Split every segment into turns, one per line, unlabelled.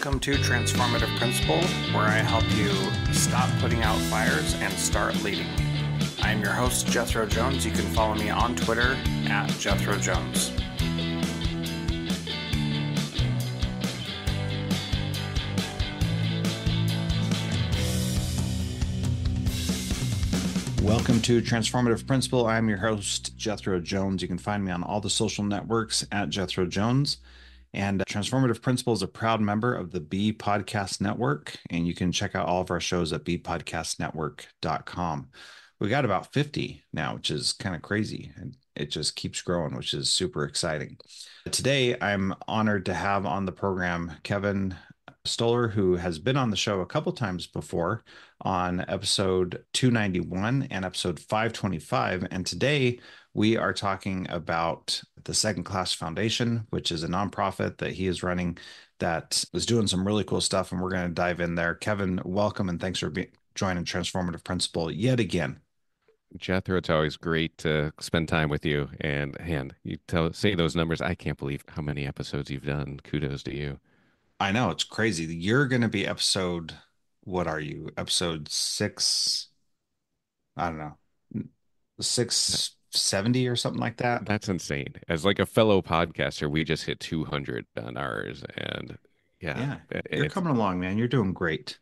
Welcome to Transformative Principal, where I help you stop putting out fires and start leading. I'm your host, Jethro Jones. You can follow me on Twitter at Jethro Jones. Welcome to Transformative Principal. I'm your host, Jethro Jones. You can find me on all the social networks at Jethro Jones. And Transformative Principal is a proud member of the B Podcast Network, and you can check out all of our shows at bpodcastnetwork.com. We got about 50 now, which is kind of crazy, and it just keeps growing, which is super exciting. Today, I'm honored to have on the program Kevin Stoller, who has been on the show a couple times before on episode 291 and episode 525. And today we are talking about the Second Class Foundation, which is a nonprofit that he is running that is doing some really cool stuff. And we're going to dive in there. Kevin, welcome, and thanks for joining Transformative Principal yet again.
Jethro, it's always great to spend time with you. And you say those numbers. I can't believe how many episodes you've done. Kudos to you.
I know, it's crazy. You're going to be episode, what are you? Episode six? I don't know, 670 or something like that.
That's insane. As like a fellow podcaster, we just hit 200 on ours. And yeah,
Yeah, you're
it's
coming along, man. You're doing great.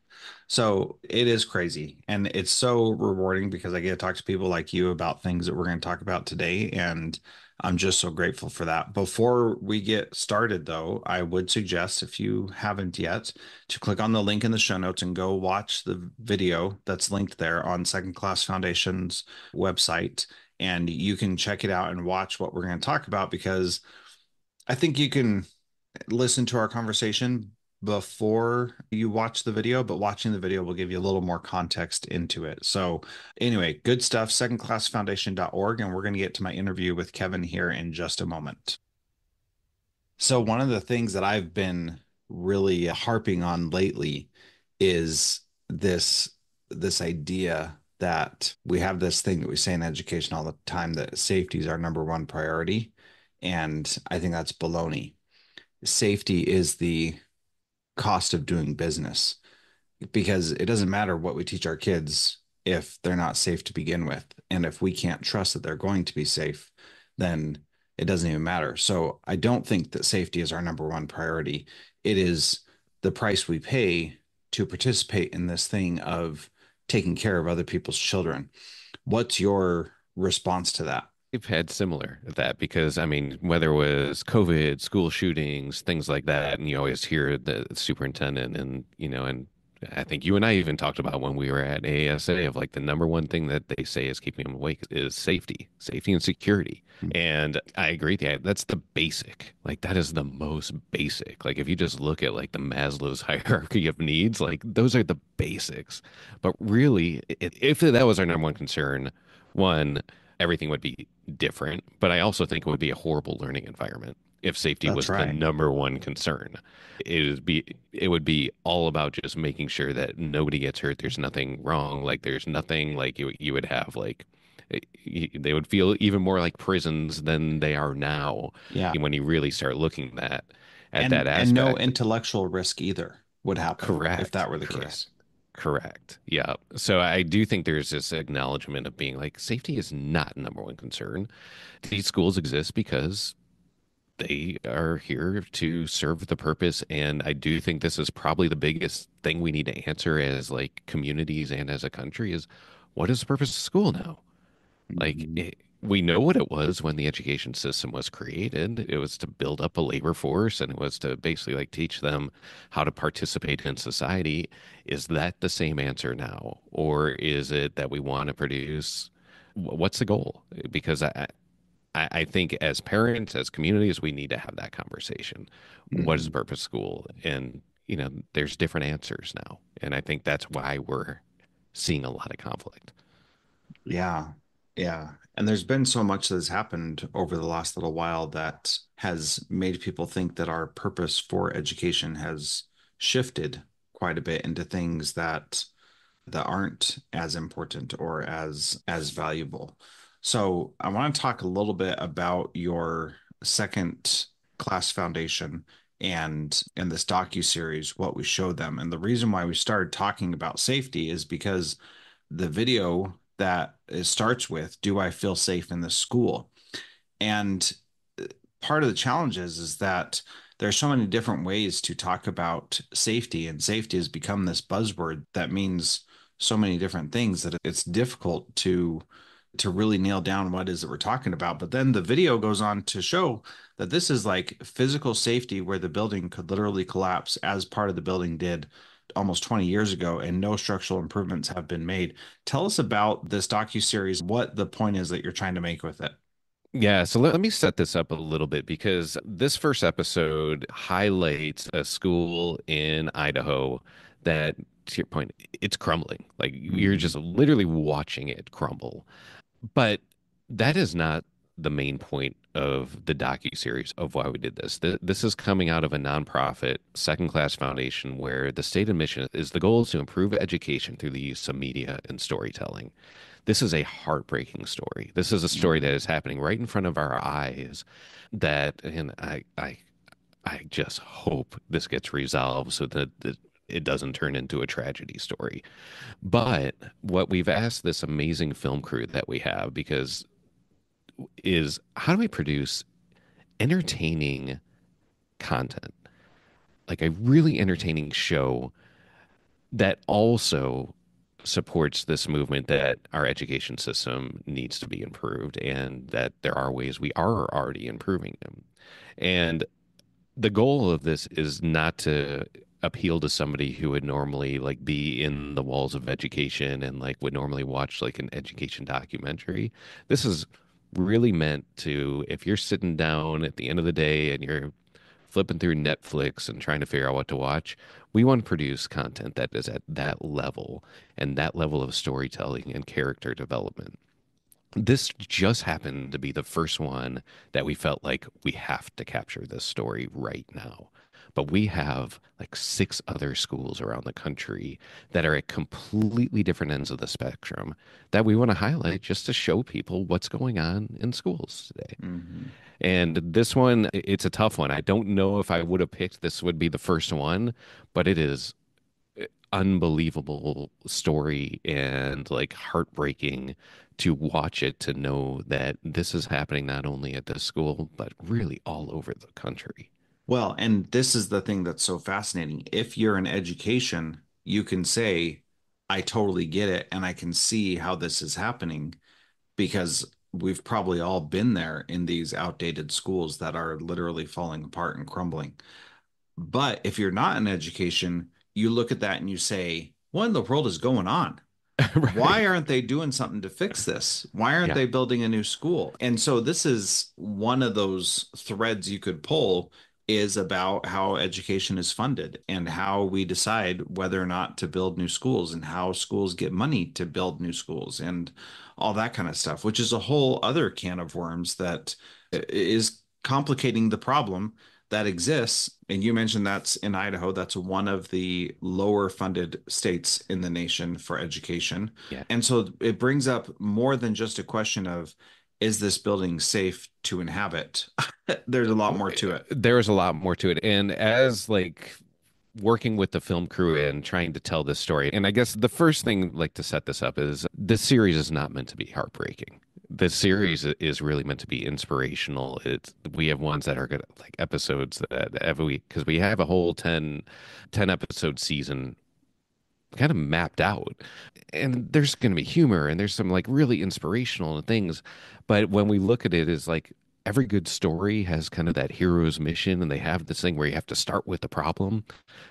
So it is crazy. And it's so rewarding because I get to talk to people like you about things that we're going to talk about today. And I'm just so grateful for that. Before we get started, though, I would suggest, if you haven't yet, to click on the link in the show notes and go watch the video that's linked there on Second Class Foundation's website. And you can check it out and watch what we're going to talk about, because I think you can listen to our conversation before you watch the video, but watching the video will give you a little more context into it. So anyway, good stuff, secondclassfoundation.org, and we're going to get to my interview with Kevin here in just a moment. So one of the things that I've been really harping on lately is this idea that we have this thing that we say in education all the time, that safety is our number one priority. And I think that's baloney. Safety is the cost of doing business, because it doesn't matter what we teach our kids if they're not safe to begin with. And if we can't trust that they're going to be safe, then it doesn't even matter. So I don't think that safety is our number one priority. It is the price we pay to participate in this thing of taking care of other people's children. What's your response to that?
We've had similar to that because, I mean, whether it was COVID, school shootings, things like that, and you always hear the superintendent and I think you and I even talked about when we were at ASA of like the number one thing that they say is keeping them awake is safety and security. And I agree with you. That's the basic. Like that is the most basic. Like if you just look at like the Maslow's hierarchy of needs, like those are the basics. But really, if that was our number one concern, one, everything would be different. But I also think it would be a horrible learning environment if safety
That's
was the
right.
number one concern. It would be all about just making sure that nobody gets hurt. There's nothing wrong. Like there's nothing like you would have like they would feel even more like prisons than they are now.
Yeah.
When you really start looking at that
And no
aspect.
intellectual risk either would happen if
Correct.
that were the
Correct.
case.
Correct. Yeah. So I do think there's this acknowledgement of being like safety is not number one concern. These schools exist because they are here to serve the purpose. And I do think this is probably the biggest thing we need to answer as like communities and as a country is what is the purpose of school now? Like
Mhm.
we know what it was when the education system was created. It was to build up a labor force and it was to basically like teach them how to participate in society. Is that the same answer now? Or is it that we want to produce what's the goal? Because I think as parents, as communities, we need to have that conversation. What is the
Mhm.
purpose of school? And, there's different answers now. And I think that's why we're seeing a lot of conflict.
Yeah. Yeah. And there's been so much that has happened over the last little while that has made people think that our purpose for education has shifted quite a bit into things that aren't as important or as valuable. So I want to talk a little bit about your second class foundation And in this docuseries, what we showed them. And the reason why we started talking about safety is because the video that it starts with, "Do I feel safe in the school?" And part of the challenge is that there are so many different ways to talk about safety, and safety has become this buzzword that means so many different things that it's difficult to really nail down what is it we're talking about. But then the video goes on to show that this is like physical safety where the building could literally collapse as part of the building did almost 20 years ago, and no structural improvements have been made. Tell us about this docu-series, what the point is that you're trying to make with it.
Yeah, so let me set this up a little bit because this first episode highlights a school in Idaho that, to your point, it's crumbling. Like you're
Mm-hmm.
just literally watching it crumble. But that is not the main point of the docu-series of why we did this. This is coming out of a nonprofit, Second Class Foundation, where the stated mission is the goal is to improve education through the use of media and storytelling. This is a heartbreaking story. This is a story that
Mm-hmm.
is happening right in front of our eyes. And I just hope this gets resolved so that it doesn't turn into a tragedy story. But what we've asked this amazing film crew that we have because is how do we produce entertaining content, like a really entertaining show that also supports this movement that our education system needs to be improved and that there are ways we are already improving them. And the goal of this is not to appeal to somebody who would normally like be in the walls of education and like would normally watch like an education documentary. This is really meant to, if you're sitting down at the end of the day and you're flipping through Netflix and trying to figure out what to watch, we want to produce content that is at that level and that level of storytelling and character development. This just happened to be the first one that we felt like we have to capture this story right now. But we have like six other schools around the country that are at completely different ends of the spectrum that we want to highlight just to show people what's going on in schools today.
Mm-hmm.
And this one, it's a tough one. I don't know if I would have picked this would be the first one, but it is unbelievable story and like heartbreaking to watch it to know that this is happening not only at this school, but really all over the country.
Well, and this is the thing that's so fascinating. If you're in education, you can say, "I totally get it, and I can see how this is happening," because we've probably all been there in these outdated schools that are literally falling apart and crumbling. But if you're not in education, you look at that and you say, "What in the world is going on?
Right.
Why aren't they doing something to fix this? Why aren't
Yeah.
they building a new school?" And so this is one of those threads you could pull is about how education is funded and how we decide whether or not to build new schools and how schools get money to build new schools and all that kind of stuff, which is a whole other can of worms that is complicating the problem that exists. And you mentioned that's in Idaho. That's one of the lower funded states in the nation for education.
Yeah.
And so it brings up more than just a question of, is this building safe to inhabit? There's a lot more to it.
There's a lot more to it. And as like working with the film crew and trying to tell this story, and I guess the first thing like to set this up is this series is not meant to be heartbreaking. This series is really meant to be inspirational. It's we have ones that are good like episodes that every week because we have a whole 10 episode season kind of mapped out. And there's going to be humor and there's some like really inspirational things. But when we look at it, is like every good story has kind of that hero's mission and they have this thing where you have to start with the problem.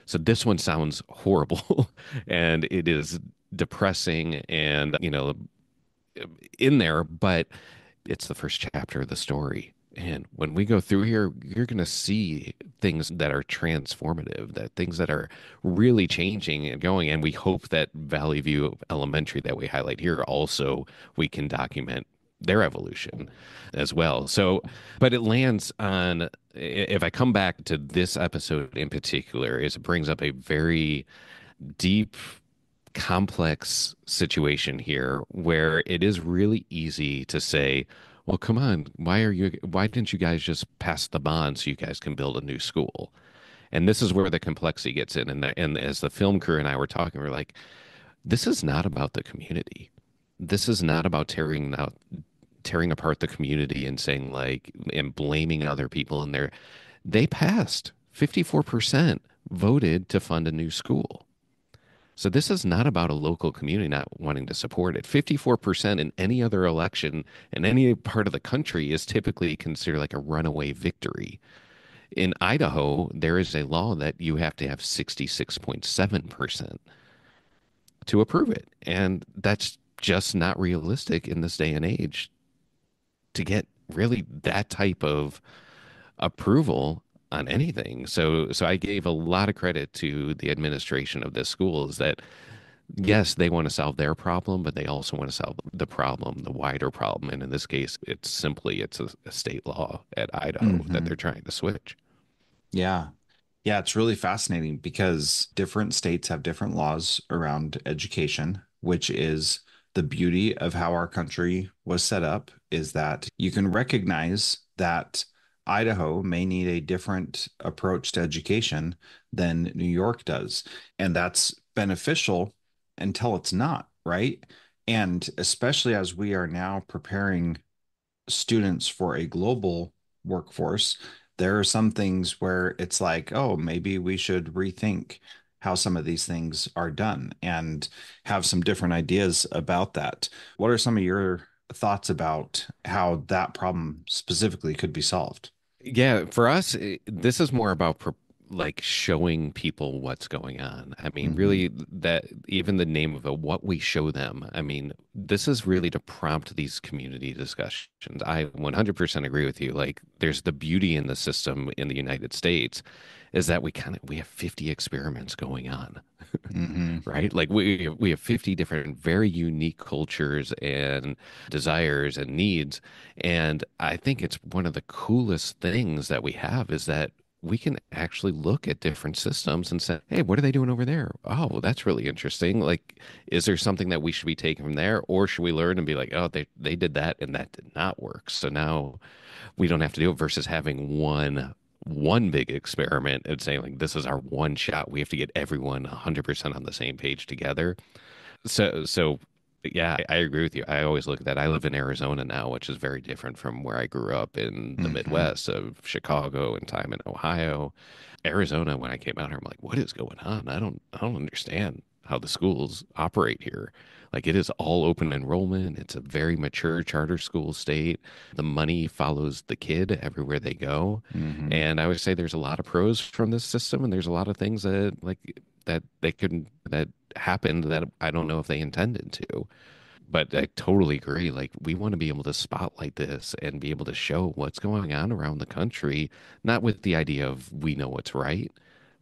So this one sounds horrible and it is depressing and, in there, but it's the first chapter of the story. And when we go through here, you're going to see things that are transformative, that things that are really changing and going. And we hope that Valley View Elementary that we highlight here also we can document their evolution as well. So, but it lands on, if I come back to this episode in particular, is it brings up a very deep complex situation here where it is really easy to say, well, come on, why didn't you guys just pass the bond so you guys can build a new school? And this is where the complexity gets in. And as the film crew and I were talking, we're like, this is not about the community. This is not about tearing apart the community and saying like and blaming other people in there. They passed. 54% voted to fund a new school. So this is not about a local community not wanting to support it. 54% in any other election in any part of the country is typically considered like a runaway victory. In Idaho, there is a law that you have to have 66.7% to approve it. And that's just not realistic in this day and age to get really that type of approval on anything. So I gave a lot of credit to the administration of this school is that yes, they want to solve their problem, but they also want to solve the problem, the wider problem. And in this case, it's a state law at Idaho that
Hmm.
they're trying to switch.
Yeah. Yeah, it's really fascinating because different states have different laws around education, which is the beauty of how our country was set up, is that you can recognize that Idaho may need a different approach to education than New York does. And that's beneficial until it's not, right? And especially as we are now preparing students for a global workforce, there are some things where it's like, oh, maybe we should rethink how some of these things are done and have some different ideas about that. What are some of your thoughts about how that problem specifically could be solved?
Yeah, for us, this is more about like showing people what's going on. I mean,
Hmm.
really, that even the name of it, what we show them. I mean, this is really to prompt these community discussions. I 100% agree with you. Like, there's the beauty in the system in the United States is that we have 50 experiments going on,
Hmm.
right? Like we have 50 different very unique cultures and desires and needs. And I think it's one of the coolest things that we have is that we can actually look at different systems and say, hey, what are they doing over there? Oh, that's really interesting. Like, is there something that we should be taking from there? Or should we learn and be like, oh, they did that and that did not work. So now we don't have to do it versus having one big experiment and saying like this is our one shot. We have to get everyone 100% on the same page together. So yeah, I agree with you. I always look at that. I live in Arizona now, which is very different from where I grew up in the
Hmm.
Midwest of Chicago and time in Ohio. Arizona, when I came out here, I'm like, what is going on? I don't understand how the schools operate here. Like it is all open enrollment. It's a very mature charter school state. The money follows the kid everywhere they go.
Hmm.
And I would say there's a lot of pros from this system, and there's a lot of things that like that they couldn't that happened that I don't know if they intended to. But I totally agree. Like, we want to be able to spotlight this and be able to show what's going on around the country, not with the idea of we know what's right,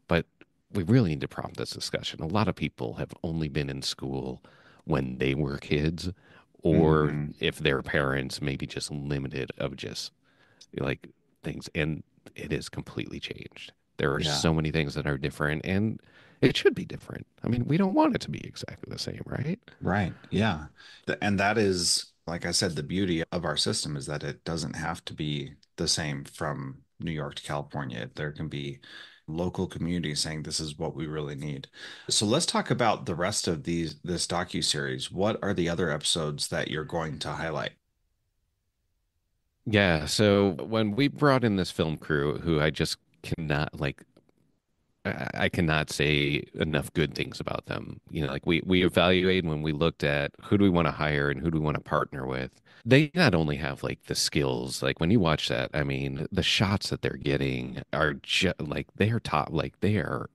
but we really need to prompt this discussion. A lot of people have only been in school when they were kids, or
Hmm.
if their parents maybe just limited of just like things. And it is completely changed. There are
Yeah.
so many things that are different, and it should be different. I mean, we don't want it to be exactly the same, right?
Right. Yeah. And that is, like I said, the beauty of our system is that it doesn't have to be the same from New York to California. There can be local communities saying this is what we really need. So let's talk about the rest of this docu-series. What are the other episodes that you're going to highlight?
Yeah, so when we brought in this film crew, who I just cannot like, I cannot say enough good things about them. You know, like we evaluated when we looked at who do we want to hire and who do we want to partner with. They not only have like the skills, like when you watch that, I mean, the shots that they're getting are just like they're top, like they are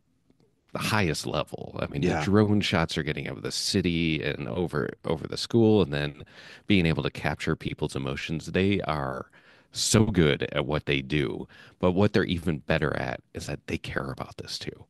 the highest level. I mean, the
Yeah.
drone shots are getting over the city and over the school, and then being able to capture people's emotions. They are so good at what they do, but what they're even better at is that they care about this too.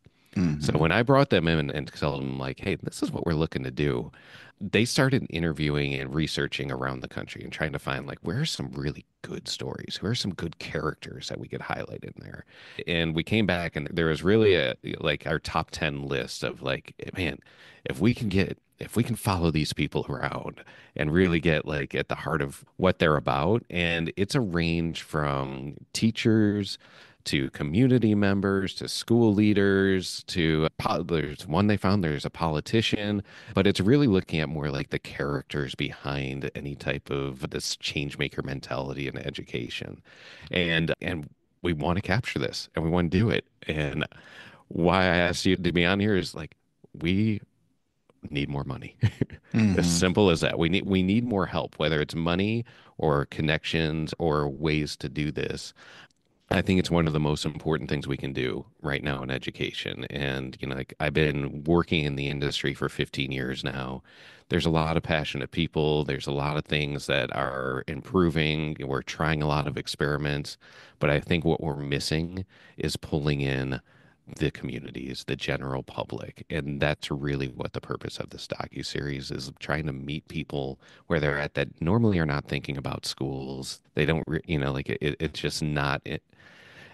So
Hmm.
when I brought them in and told them like, hey, this is what we're looking to do, they started interviewing and researching around the country and trying to find like where are some really good stories, where are some good characters that we could highlight in there. And we came back and there was really a like our top 10 list of like, man, if we can follow these people around and really get like at the heart of what they're about, and it's a range from teachers to community members, to school leaders, there's one they found, there's a politician, but it's really looking at more like the characters behind any type of this change maker mentality in education. And we want to capture this and we want to do it. And why I asked you to be on here is like we need more money. As
Hmm.
simple as that. We need more help, whether it's money or connections or ways to do this. I think it's one of the most important things we can do right now in education. And, like I've been working in the industry for 15 years now. There's a lot of passionate people. There's a lot of things that are improving. We're trying a lot of experiments, but I think what we're missing is pulling in the communities, the general public. And that's really what the purpose of this docuseries is, trying to meet people where they're at that normally are not thinking about schools. They don't, like it's just not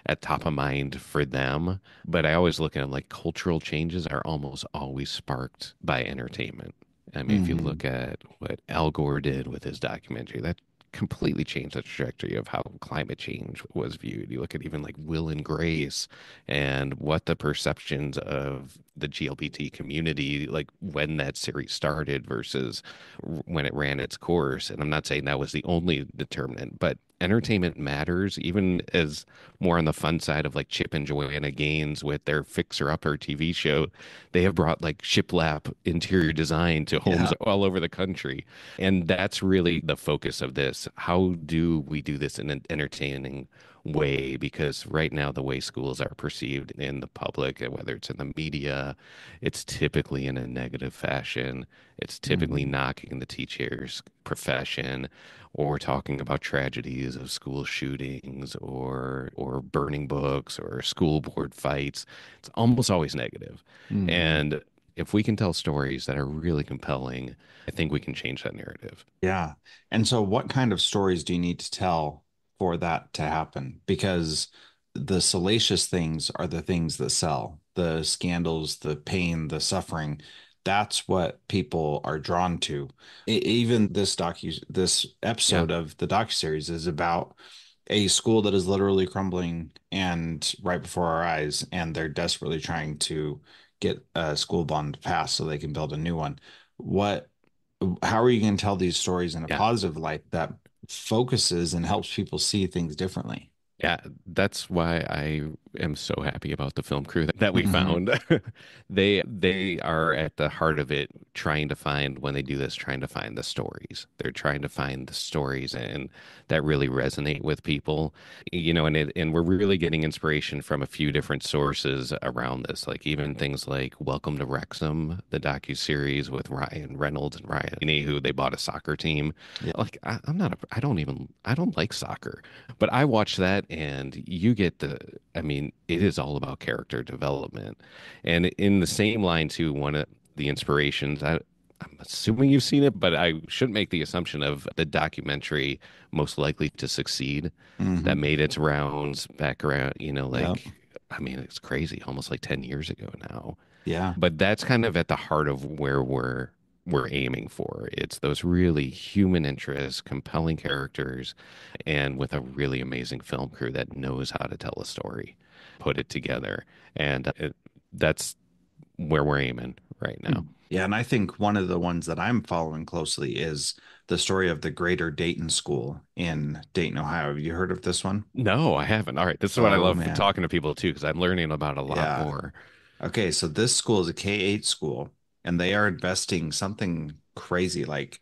at top of mind for them. But I always look at them like cultural changes are almost always sparked by entertainment. I mean, if you
Hmm.
look at what Al Gore did with his documentary, that completely changed the trajectory of how climate change was viewed. You look at even like Will and Grace and what the perceptions of the GLBT community, like when that series started versus when it ran its course. And I'm not saying that was the only determinant, but entertainment matters, even as more on the fun side of like Chip and Joanna Gaines with their Fixer Upper TV show. They have brought like shiplap interior design to homes
Yeah.
all over the country. And that's really the focus of this. How do we do this in an entertaining way? Because right now, the way schools are perceived in the public, whether it's in the media, it's typically in a negative fashion. It's typically
Hmm.
knocking the teacher's profession or talking about tragedies of school shootings or burning books or school board fights. It's almost always negative.
Hmm.
And if we can tell stories that are really compelling, I think we can change that narrative.
Yeah. And so, what kind of stories do you need to tell for that to happen? Because the salacious things are the things that sell, the scandals, the pain, the suffering. That's what people are drawn to. Even this
Yeah.
episode of the docuseries is about a school that is literally crumbling and right before our eyes, and they're desperately trying to get a school bond passed so they can build a new one. What how are you going to tell these stories in a
Yeah.
positive light that focuses and helps people see things differently?
Yeah, that's why I am so happy about the film crew that we
Hmm.
found. They are at the heart of it, trying to find when they do this, trying to find the stories. They're trying to find the stories and that really resonate with people. And we're really getting inspiration from a few different sources around this, like even things like Welcome to Wrexham, the docuseries with Ryan Reynolds and Ryan, who they bought a soccer team.
Yeah.
Like I'm not a, I don't like soccer. But I watch that and you get I mean, it is all about character development. And in the same line too, one of the inspirations, I'm assuming you've seen it, but I shouldn't make the assumption of the documentary Most Likely to Succeed that
Hmm.
made its rounds back around,
Yep.
I mean, it's crazy, almost like 10 years ago now.
Yeah.
But that's kind of at the heart of where we're aiming for. It's those really human interests, compelling characters, and with a really amazing film crew that knows how to tell a story, put it together. And that's where we're aiming right now.
Yeah. And I think one of the ones that I'm following closely is the story of the Greater Dayton School in Dayton, Ohio. Have you heard of this one?
No, I haven't. All right. This is what I
Oh,
love
man.
talking to people too, because I'm learning about a lot
Yeah.
more.
Okay, so this school is a K-8 school, and they are investing something crazy like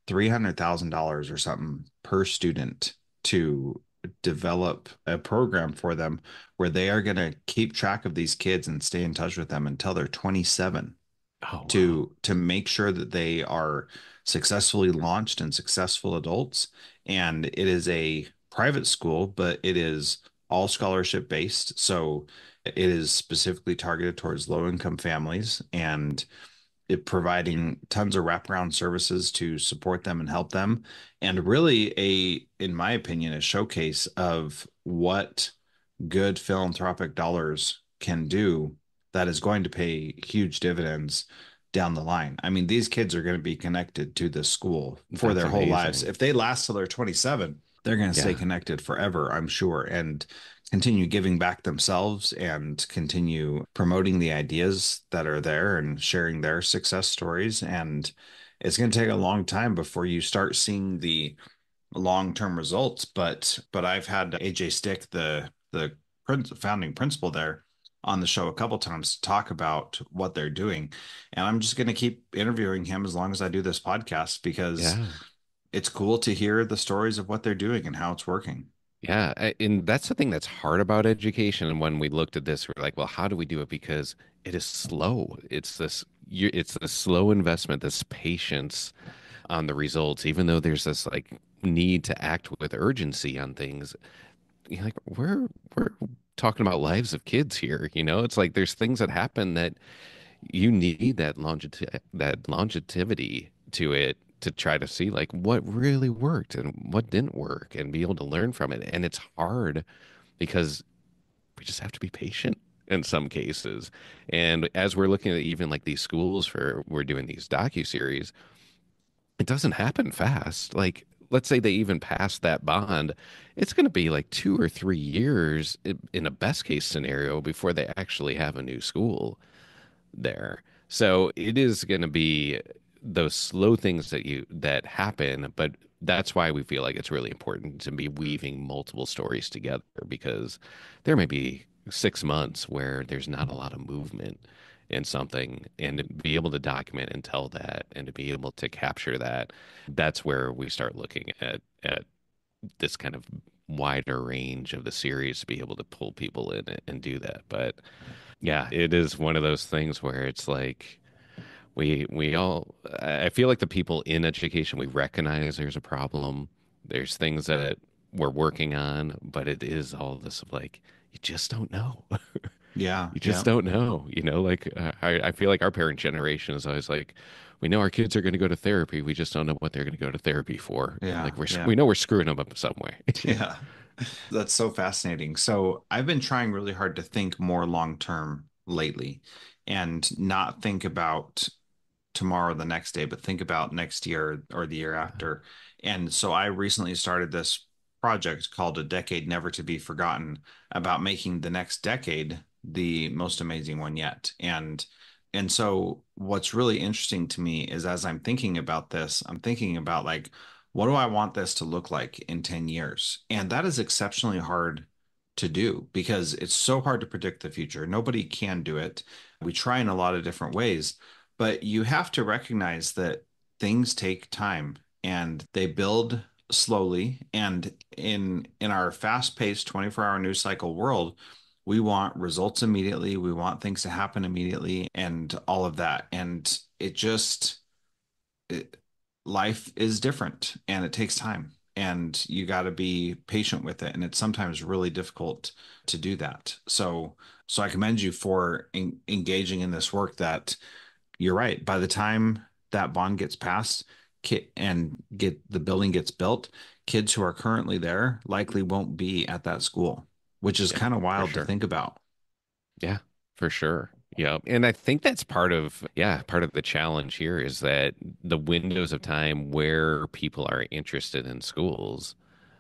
$300,000 or something per student to develop a program for them where they are going to keep track of these kids and stay in touch with them until they're 27
Oh, wow.
to make sure that they are successfully launched and successful adults. And it is a private school, but it is all scholarship based. So it is specifically targeted towards low income families and it providing tons of wraparound services to support them and help them. And really in my opinion, a showcase of what good philanthropic dollars can do that is going to pay huge dividends down the line. I mean, these kids are going to be connected to this school for
That's
their whole lives.
amazing.
If they last till they're 27, they're going to stay
Yeah.
connected forever, I'm sure, and continue giving back themselves and continue promoting the ideas that are there and sharing their success stories. And it's going to take a long time before you start seeing the long-term results. But I've had AJ Stick, the founding principal there, on the show a couple times to talk about what they're doing. And I'm just going to keep interviewing him as long as I do this podcast because
Yeah.
it's cool to hear the stories of what they're doing and how it's working.
Yeah, and that's the thing that's hard about education. And when we looked at this, we're like, well, how do we do it? Because it is slow. It's this slow investment, this patience on the results, even though there's this like need to act with urgency on things. Like we're talking about lives of kids here, you know? It's like there's things that happen that you need that longevity to it to try to see like what really worked and what didn't work and be able to learn from it. And it's hard because we just have to be patient in some cases. And as we're looking at even like these schools for we're doing these docuseries, it doesn't happen fast. Like let's say they even pass that bond, it's going to be like 2 or 3 years in a best case scenario before they actually have a new school there. So it is going to be those slow things that happen, but that's why we feel like it's really important to be weaving multiple stories together because there may be 6 months where there's not a lot of movement in something and to be able to document and tell that and to be able to capture that, that's where we start looking at this kind of wider range of the series to be able to pull people in and do that. But yeah, it is one of those things where it's like we all I feel like the people in education we recognize there's a problem. There's things that we're working on, but it is all this of like you just don't know.
Yeah,
You just
yeah,
don't know, you know, like I feel like our parent generation is always like we know our kids are going to go to therapy. We just don't know what they're going to go to therapy for. And
yeah,
like
yeah,
we know we're screwing them up some way.
yeah. That's so fascinating. So I've been trying really hard to think more long term lately and not think about tomorrow, the next day, but think about next year or the year after. And so I recently started this project called A Decade Never to Be Forgotten about making the next decade the most amazing one yet. And so what's really interesting to me is as I'm thinking about this, I'm thinking about like, what do I want this to look like in 10 years? And that is exceptionally hard to do because it's so hard to predict the future. Nobody can do it. We try in a lot of different ways, but you have to recognize that things take time and they build slowly. And in our fast-paced 24-hour news cycle world, we want results immediately. We want things to happen immediately and all of that. And it just it, life is different and it takes time. And you got to be patient with it. And it's sometimes really difficult to do that. So I commend you for engaging in this work that you're right. By the time that bond gets passed and get the building gets built, kids who are currently there likely won't be at that school, which is
Yeah,
kind of
for
wild to
sure.
think about.
Yeah, for sure. Yeah. And I think that's part of the challenge here is that the windows of time where people are interested in schools,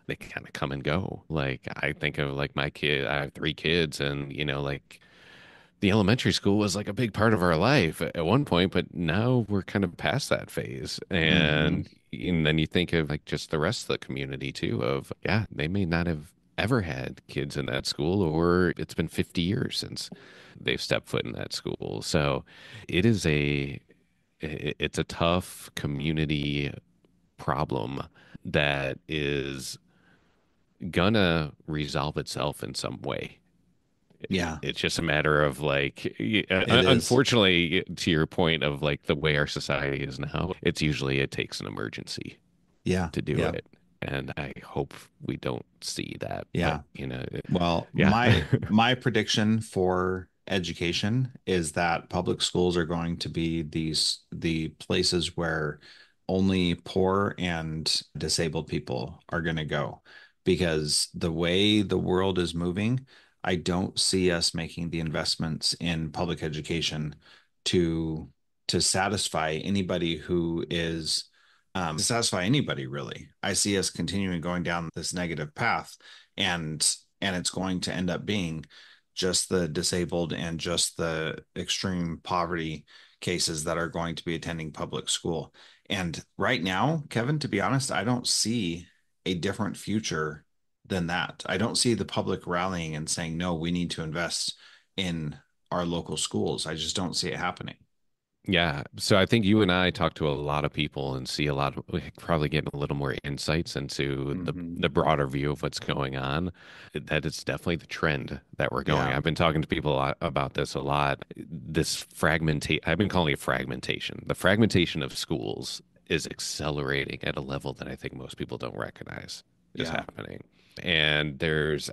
they kind of come and go. Like I think of like my kid, I have 3 kids and like the elementary school was like a big part of our life at one point, but now we're kind of past that phase.
Hmm.
And then you think of like just the rest of the community too of, yeah, they may not have ever had kids in that school, or it's been 50 years since they've stepped foot in that school. So it is it's a tough community problem that is gonna resolve itself in some way.
Yeah,
It's just a matter of like,
it is.
unfortunately, to your point of like the way our society is now, it's usually it takes an emergency
Yeah,
to do
yeah,
it. And I hope we don't see that. But,
yeah. Well,
yeah.
my prediction for education is that public schools are going to be the places where only poor and disabled people are going to go because the way the world is moving, I don't see us making the investments in public education to to satisfy anybody who is to satisfy anybody really. I see us continuing going down this negative path, and it's going to end up being just the disabled and just the extreme poverty cases that are going to be attending public school. And right now, Kevin, to be honest, I don't see a different future than that. I don't see the public rallying and saying, no, we need to invest in our local schools. I just don't see it happening.
Yeah. So I think you and I talk to a lot of people and see a lot of we probably get a little more insights into
Hmm.
the broader view of what's going on. That it's definitely the trend that we're going.
Yeah.
I've been talking to people a lot about this a lot. This fragmentate I've been calling it fragmentation. The fragmentation of schools is accelerating at a level that I think most people don't recognize is
Yeah.
happening. And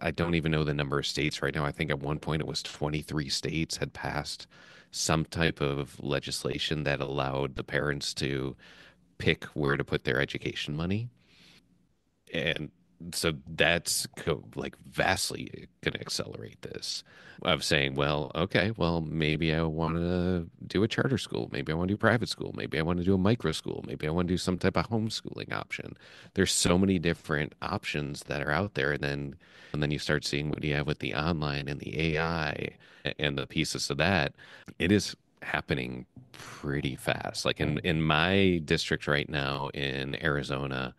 I don't even know the number of states right now. I think at one point it was 23 states had passed some type of legislation that allowed the parents to pick where to put their education money. And so like vastly going to accelerate this of saying, well, okay, well, maybe I want to do a charter school. Maybe I want to do private school. Maybe I want to do a micro school. Maybe I want to do some type of homeschooling option. There's so many different options that are out there. And then you start seeing what you have with the online and the AI and the pieces of that. It is happening pretty fast. Like in my district right now in Arizona,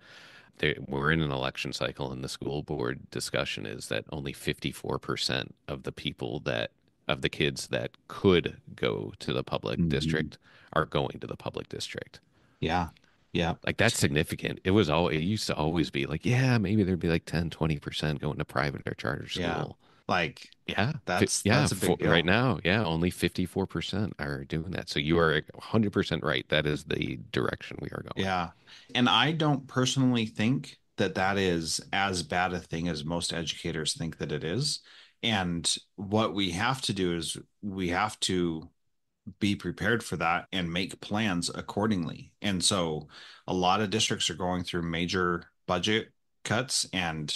we're in an election cycle, and the school board discussion is that only 54% of the kids that could go to the public
Hmm.
district are going to the public district.
Yeah. Yeah.
Like that's significant. It used to always be like, yeah, maybe there'd be like 10, 20% going to private or charter
Yeah.
school.
Like
Yeah.
that's a
For,
big
right
deal.
now, yeah, only 54% are doing that. So you are 100% right. That is the direction we are going.
Yeah. And I don't personally think that that is as bad a thing as most educators think that it is. And what we have to do is we have to be prepared for that and make plans accordingly. And so a lot of districts are going through major budget cuts and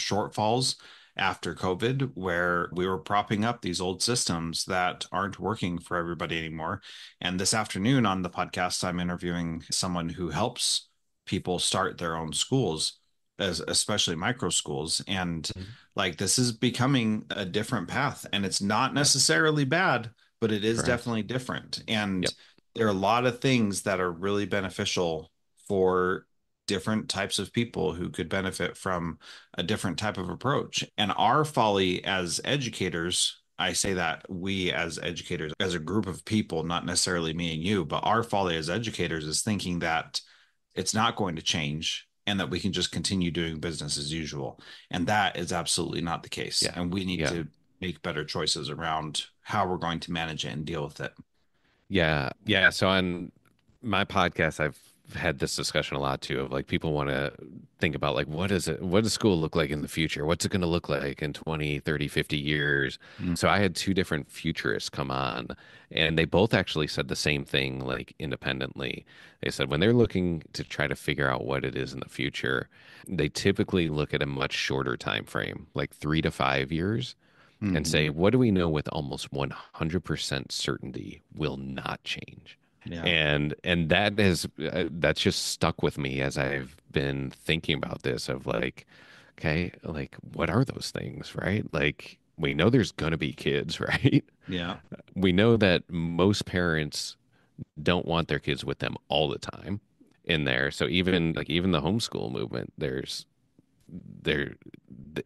shortfalls after COVID, where we were propping up these old systems that aren't working for everybody anymore. And this afternoon on the podcast, I'm interviewing someone who helps people start their own schools, as especially micro schools. And
Mhm.
like this is becoming a different path, and it's not
Yep.
necessarily bad, but it is
Correct.
definitely different. And
Yep.
there are a lot of things that are really beneficial for different types of people who could benefit from a different type of approach. And our folly as educators, I say that we as educators, as a group of people, not necessarily me and you, but our folly as educators is thinking that it's not going to change and that we can just continue doing business as usual. And that is absolutely not the case.
Yeah.
And we need
Yeah.
to make better choices around how we're going to manage it and deal with it.
Yeah, yeah. So on my podcast, I've had this discussion a lot too of like people want to think about like what does school look like in the future? What's it going to look like in 20, 30, 50 years?
Mm.
So I had two different futurists come on and they both actually said the same thing like independently. They said when they're looking to try to figure out what it is in the future, they typically look at a much shorter time frame, like 3 to 5 years and say,
Hmm.
what do we know with almost 100% certainty will not change?
Yeah.
And that's just stuck with me as I've been thinking about this of like, okay, like what are those things, right? Like we know there's gonna be kids, right?
Yeah.
We know that most parents don't want their kids with them all the time in there. So even the homeschool movement, there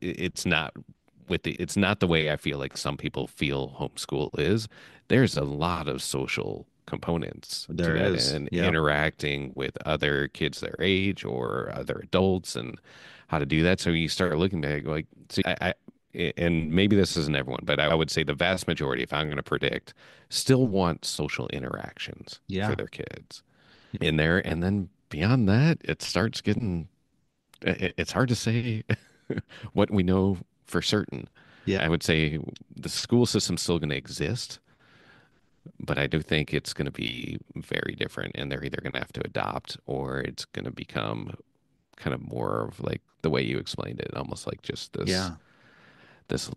it's not the way I feel like some people feel homeschool is. There's a lot of social components to
There
that
is.
and
Yep.
interacting with other kids their age or other adults and how to do that. So you start looking back like, see, and maybe this isn't everyone, but I would say the vast majority, if I'm going to predict, still want social interactions for
Yeah.
their kids in there. And then beyond that, it starts getting it's hard to say what we know for certain.
Yeah.
I would say the school system's still going to exist, but I do think it's going to be very different, and they're either going to have to adopt or it's going to become kind of more of like the way you explained it, almost like just this
Yeah.
this,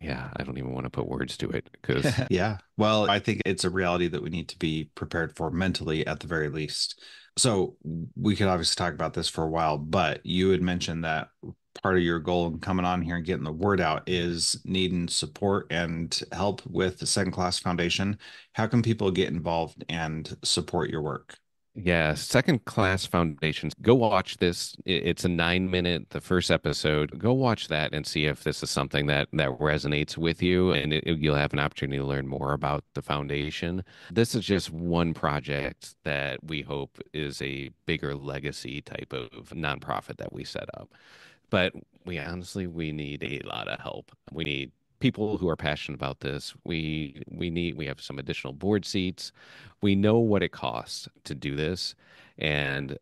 yeah, I don't even want to put words to it because
Yeah. Well, I think it's a reality that we need to be prepared for mentally at the very least. So we could obviously talk about this for a while, but you had mentioned that part of your goal in coming on here and getting the word out is needing support and help with the second class foundation. How can people get involved and support your work?
yeah, second class foundations. Go watch this. It's a 9 minute, the first episode. Go watch that and see if this is something that resonates with you, and you'll have an opportunity to learn more about the foundation. This is just one project that we hope is a bigger legacy type of nonprofit that we set up. But we need a lot of help. We need people who are passionate about this. We have some additional board seats. We know what it costs to do this, and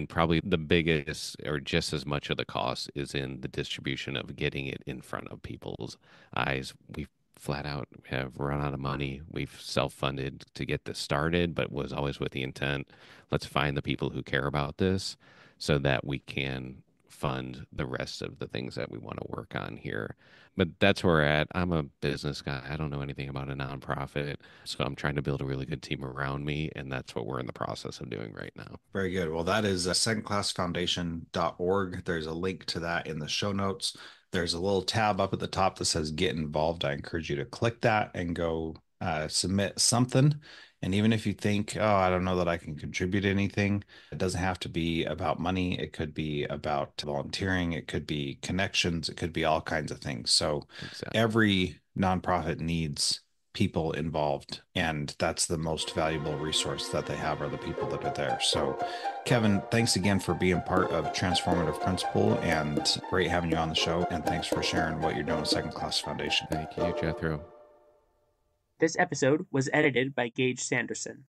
probably the biggest or just as much of the cost is in the distribution of getting it in front of people's eyes. We flat out have run out of money. We've self-funded to get this started, but was always with the intent, let's find the people who care about this so that we can fund the rest of the things that we want to work on here. But that's where we're at. I'm a business guy. I don't know anything about a nonprofit. So I'm trying to build a really good team around me. And that's what we're in the process of doing right now.
Very good. Well, that is secondclassfoundation.org. There's a link to that in the show notes. There's a little tab up at the top that says Get Involved. I encourage you to click that and go submit something. And even if you think, oh, I don't know that I can contribute anything, it doesn't have to be about money. It could be about volunteering. It could be connections. It could be all kinds of things. So
Exactly.
every nonprofit needs people involved, and that's the most valuable resource that they have are the people that are there. So Kevin, thanks again for being part of Transformative Principal, and great having you on the show, and thanks for sharing what you're doing with Second Class Foundation.
Thank you, Jethro.
This episode was edited by Gage Sanderson.